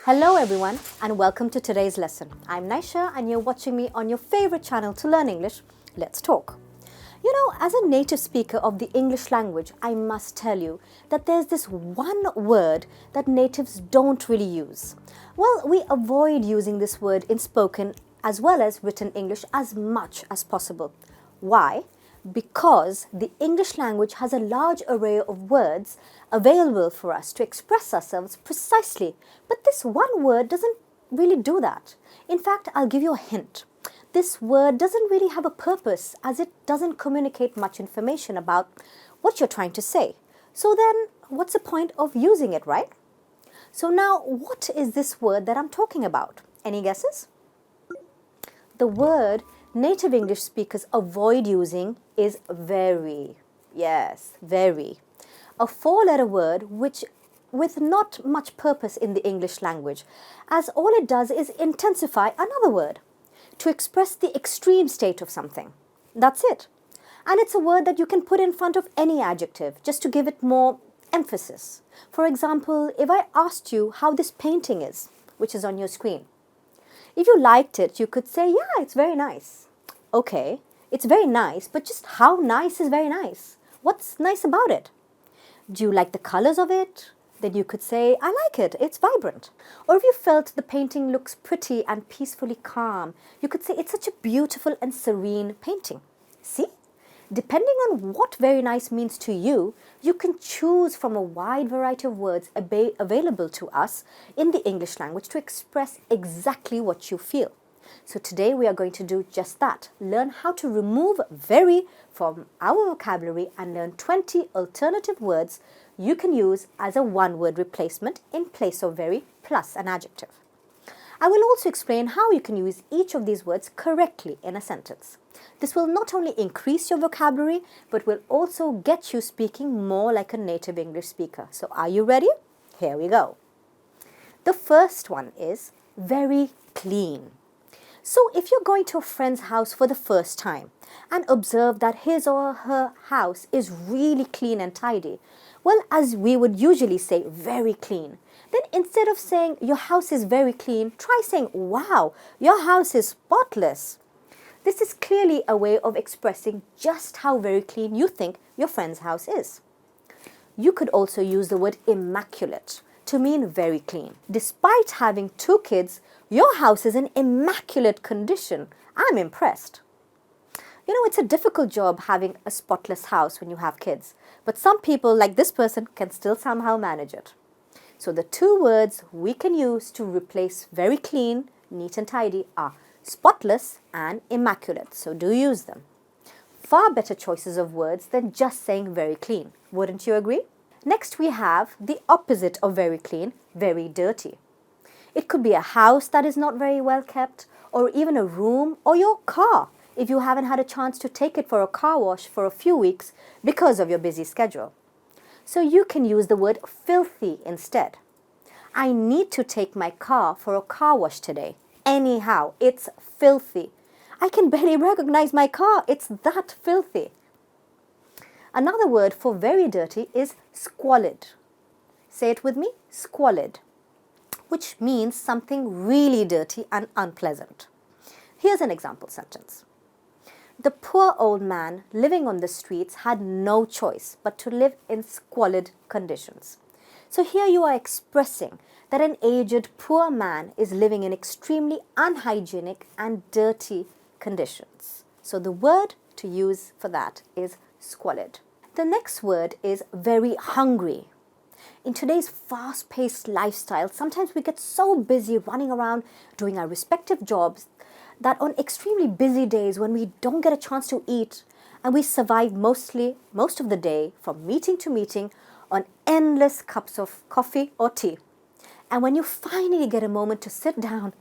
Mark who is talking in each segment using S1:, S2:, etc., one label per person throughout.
S1: Hello everyone and welcome to today's lesson. I'm Naisha and you're watching me on your favorite channel to learn English. Let's talk. You know, as a native speaker of the English language, I must tell you that there's this one word that natives don't really use. Well, we avoid using this word in spoken as well as written English as much as possible. Why? Because the English language has a large array of words available for us to express ourselves precisely. But this one word doesn't really do that. In fact, I'll give you a hint. This word doesn't really have a purpose as it doesn't communicate much information about what you're trying to say. So then, what's the point of using it, right? So now, what is this word that I'm talking about? Any guesses? The word native English speakers avoid using is very. Yes, very. A four-letter word with not much purpose in the English language, as all it does is intensify another word to express the extreme state of something. That's it. And it's a word that you can put in front of any adjective just to give it more emphasis. For example, if I asked you how this painting is, which is on your screen, if you liked it, you could say, yeah, it's very nice. Okay, it's very nice, but just how nice is very nice? What's nice about it? Do you like the colors of it? Then you could say, I like it, it's vibrant. Or if you felt the painting looks pretty and peacefully calm, you could say, it's such a beautiful and serene painting. See? Depending on what very nice means to you, you can choose from a wide variety of words available to us in the English language to express exactly what you feel. So today we are going to do just that. Learn how to remove very from our vocabulary and learn 20 alternative words you can use as a one-word replacement in place of very plus an adjective. I will also explain how you can use each of these words correctly in a sentence. This will not only increase your vocabulary, but will also get you speaking more like a native English speaker. So are you ready? Here we go. The first one is very clean. So if you're going to a friend's house for the first time and observe that his or her house is really clean and tidy, well, as we would usually say, very clean, then instead of saying your house is very clean, try saying, wow, your house is spotless. This is clearly a way of expressing just how very clean you think your friend's house is. You could also use the word immaculate to mean very clean. Despite having 2 kids, your house is in immaculate condition. I'm impressed. You know, it's a difficult job having a spotless house when you have kids, but some people, like this person, can still somehow manage it. So the 2 words we can use to replace very clean, neat and tidy are spotless and immaculate, so do use them. Far better choices of words than just saying very clean, wouldn't you agree? Next we have the opposite of very clean, very dirty. It could be a house that is not very well kept, or even a room or your car if you haven't had a chance to take it for a car wash for a few weeks because of your busy schedule. So you can use the word filthy instead. I need to take my car for a car wash today. Anyhow, it's filthy. I can barely recognize my car. It's that filthy. Another word for very dirty is squalid. Say it with me, squalid, which means something really dirty and unpleasant. Here's an example sentence. The poor old man living on the streets had no choice but to live in squalid conditions. So here you are expressing that an aged poor man is living in extremely unhygienic and dirty conditions. So the word to use for that is squalid. The next word is very hungry. In today's fast-paced lifestyle, sometimes we get so busy running around doing our respective jobs that on extremely busy days when we don't get a chance to eat and we survive most of the day from meeting to meeting on endless cups of coffee or tea. And when you finally get a moment to sit down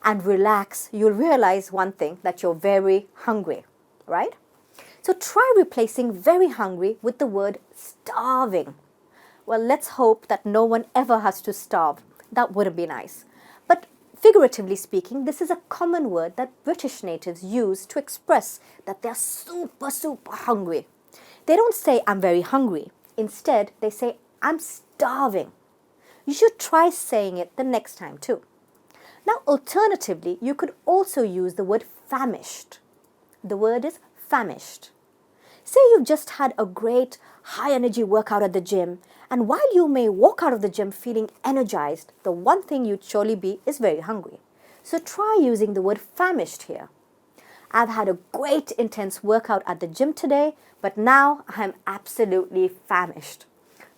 S1: and relax, you'll realize one thing, that you're very hungry, right? So try replacing very hungry with the word starving. Well, let's hope that no one ever has to starve. That wouldn't be nice. But figuratively speaking, this is a common word that British natives use to express that they're super, super hungry. They don't say, I'm very hungry. Instead, they say, I'm starving. You should try saying it the next time too. Now, alternatively, you could also use the word famished. The word is famished. Say you've just had a great high energy workout at the gym, and while you may walk out of the gym feeling energized, the one thing you'd surely be is very hungry. So try using the word famished here. I've had a great intense workout at the gym today, but now I'm absolutely famished.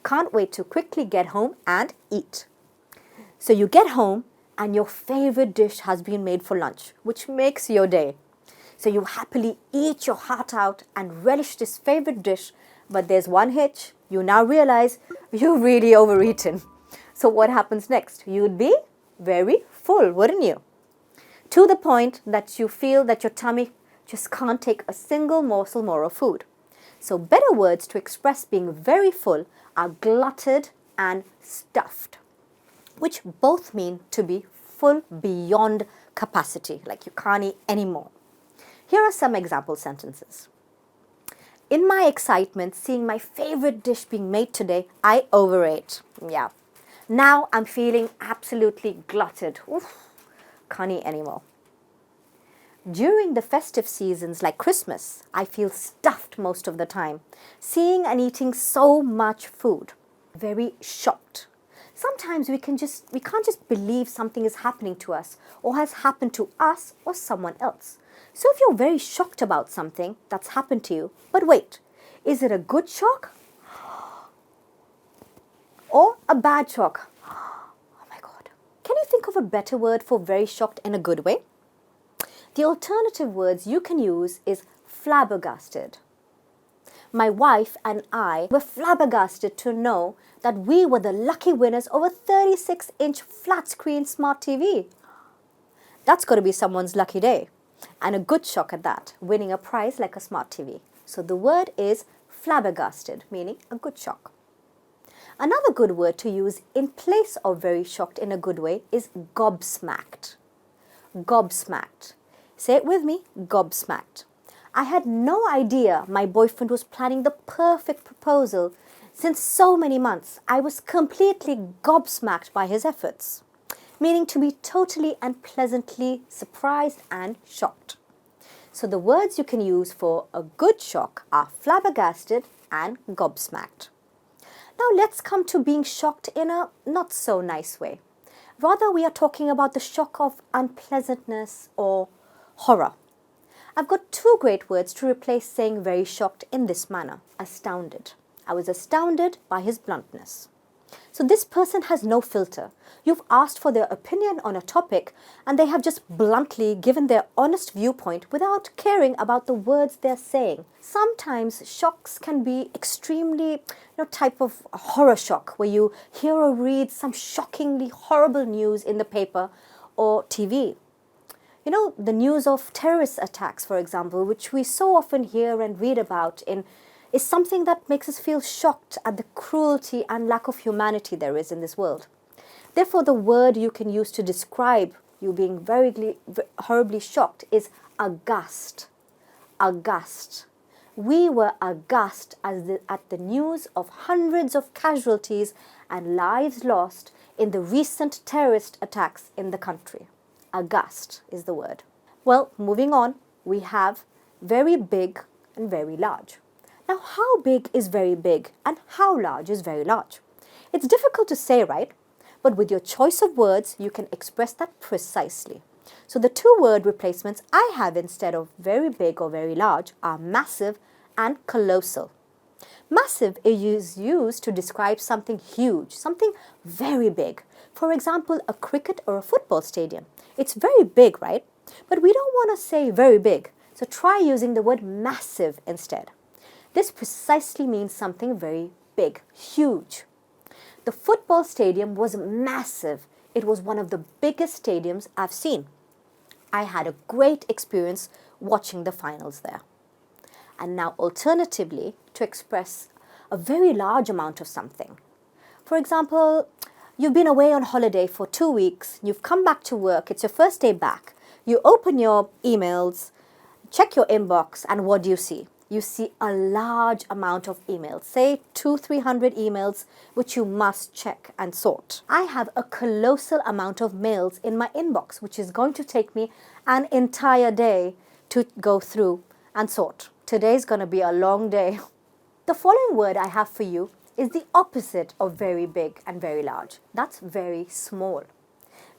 S1: Can't wait to quickly get home and eat. So you get home and your favorite dish has been made for lunch, which makes your day. So you happily eat your heart out and relish this favorite dish, but there's one hitch. You now realize you've really overeaten. So what happens next? You'd be very full, wouldn't you? To the point that you feel that your tummy just can't take a single morsel more of food. So better words to express being very full are glutted and stuffed, which both mean to be full beyond capacity, like you can't eat anymore. Here are some example sentences. In my excitement, seeing my favorite dish being made today, I overate. Yeah. Now I'm feeling absolutely glutted. Oof, can't eat anymore. During the festive seasons like Christmas, I feel stuffed most of the time, seeing and eating so much food. Very shocked. Sometimes we can't just believe something is happening to us or has happened to us or someone else. So if you're very shocked about something that's happened to you, but wait, is it a good shock or a bad shock? Oh my God. Can you think of a better word for very shocked in a good way? The alternative words you can use is flabbergasted. My wife and I were flabbergasted to know that we were the lucky winners of a 36-inch flat-screen smart TV. That's got to be someone's lucky day. And a good shock at that, winning a prize like a smart TV. So the word is flabbergasted, meaning a good shock. Another good word to use in place of very shocked in a good way is gobsmacked. Gobsmacked. Say it with me, gobsmacked. I had no idea my boyfriend was planning the perfect proposal since so many months. I was completely gobsmacked by his efforts, meaning to be totally and pleasantly surprised and shocked. So the words you can use for a good shock are flabbergasted and gobsmacked. Now let's come to being shocked in a not so nice way. Rather, we are talking about the shock of unpleasantness or horror. I've got two great words to replace saying very shocked in this manner. Astounded. I was astounded by his bluntness. So this person has no filter. You've asked for their opinion on a topic and they have just bluntly given their honest viewpoint without caring about the words they're saying. Sometimes shocks can be extremely, type of horror shock where you hear or read some shockingly horrible news in the paper or TV. The news of terrorist attacks, for example, which we so often hear and read about is something that makes us feel shocked at the cruelty and lack of humanity there is in this world. Therefore, the word you can use to describe you being very horribly shocked is aghast. Aghast. We were aghast at the news of hundreds of casualties and lives lost in the recent terrorist attacks in the country. Aghast is the word. Well, moving on, we have very big and very large. Now, how big is very big and how large is very large? It's difficult to say, right? But with your choice of words, you can express that precisely. So the two word replacements I have instead of very big or very large are massive and colossal. Massive is used to describe something huge, something very big. For example, a cricket or a football stadium. It's very big, right? But we don't want to say very big. So try using the word massive instead. This precisely means something very big, huge. The football stadium was massive. It was one of the biggest stadiums I've seen. I had a great experience watching the finals there. And now alternatively, to express a very large amount of something. For example, you've been away on holiday for 2 weeks, you've come back to work, it's your first day back. You open your emails, check your inbox, and what do you see? you see a large amount of emails, say 200-300 emails, which you must check and sort. I have a colossal amount of mails in my inbox, which is going to take me an entire day to go through and sort. Today's going to be a long day. The following word I have for you is the opposite of very big and very large. That's very small.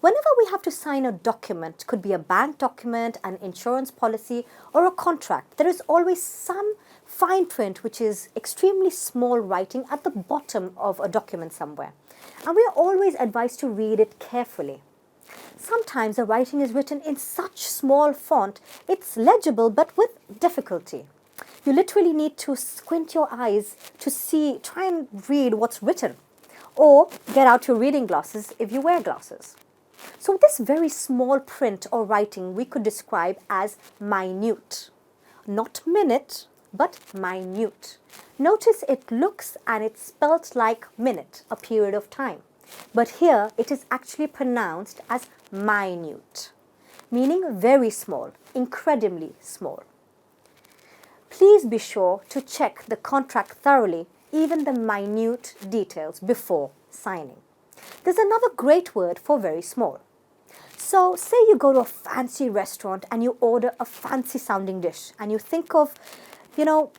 S1: Whenever we have to sign a document, could be a bank document, an insurance policy, or a contract, there is always some fine print which is extremely small writing at the bottom of a document somewhere. And we are always advised to read it carefully. Sometimes the writing is written in such small font, it's legible but with difficulty. You literally need to squint your eyes to see, try and read what's written, or get out your reading glasses if you wear glasses. So this very small print or writing we could describe as minute. Not minute, but minute. Notice it looks and it's spelt like minute, a period of time. But here it is actually pronounced as minute, meaning very small, incredibly small. Please be sure to check the contract thoroughly, even the minute details before signing. There's another great word for very small. So say you go to a fancy restaurant and you order a fancy sounding dish and you think of, oh,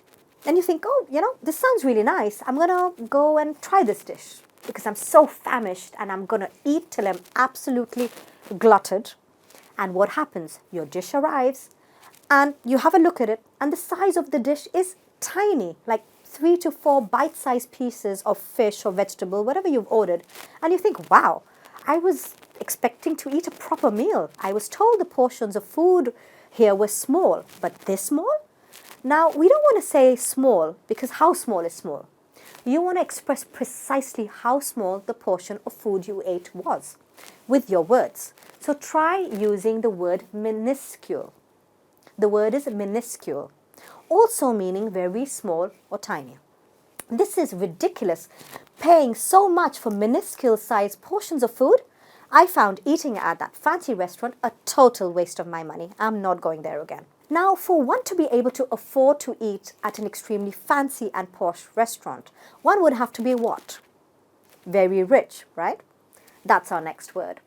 S1: this sounds really nice. I'm going to go and try this dish because I'm so famished and I'm going to eat till I'm absolutely glutted. And what happens? Your dish arrives and you have a look at it and the size of the dish is tiny, like 3 to 4 bite-sized pieces of fish or vegetable, whatever you've ordered. And you think, wow, I was expecting to eat a proper meal. I was told the portions of food here were small, but this small? Now, we don't want to say small because how small is small? You want to express precisely how small the portion of food you ate was with your words. So try using the word minuscule. The word is minuscule, also meaning very small or tiny. This is ridiculous, paying so much for minuscule sized portions of food. I found eating at that fancy restaurant a total waste of my money. I'm not going there again. Now, for one to be able to afford to eat at an extremely fancy and posh restaurant, one would have to be what? Very rich, right? That's our next word.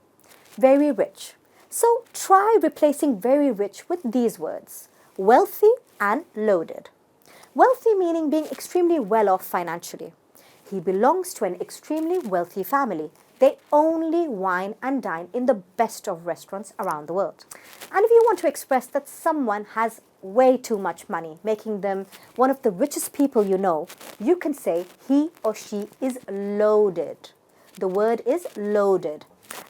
S1: Very rich. So try replacing very rich with these words: wealthy and loaded. Wealthy meaning being extremely well off financially. He belongs to an extremely wealthy family. They only wine and dine in the best of restaurants around the world. And if you want to express that someone has way too much money, making them one of the richest people you know, you can say he or she is loaded. The word is loaded.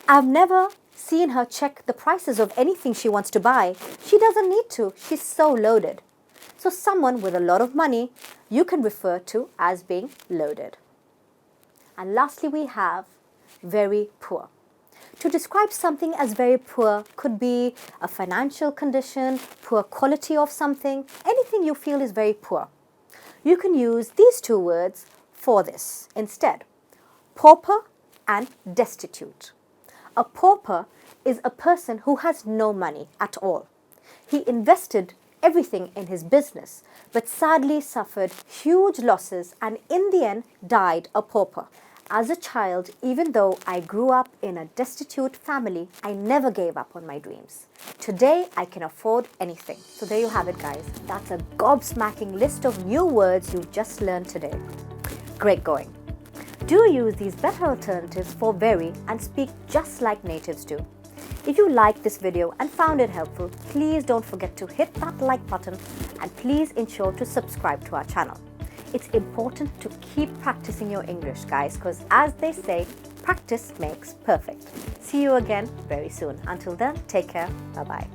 S1: I've never seen her check the prices of anything she wants to buy. She doesn't need to. She's so loaded. So someone with a lot of money, you can refer to as being loaded. And lastly, we have very poor. To describe something as very poor could be a financial condition, poor quality of something, anything you feel is very poor. You can use these two words for this instead: pauper and destitute. A pauper is a person who has no money at all. He invested everything in his business, but sadly suffered huge losses and in the end died a pauper. As a child, even though I grew up in a destitute family, I never gave up on my dreams. Today, I can afford anything. So there you have it, guys. That's a gobsmacking list of new words you just learned today. Great going. Do use these better alternatives for very and speak just like natives do. If you liked this video and found it helpful, please don't forget to hit that like button and please ensure to subscribe to our channel. It's important to keep practicing your English, guys, because as they say, practice makes perfect. See you again very soon. Until then, take care. Bye-bye.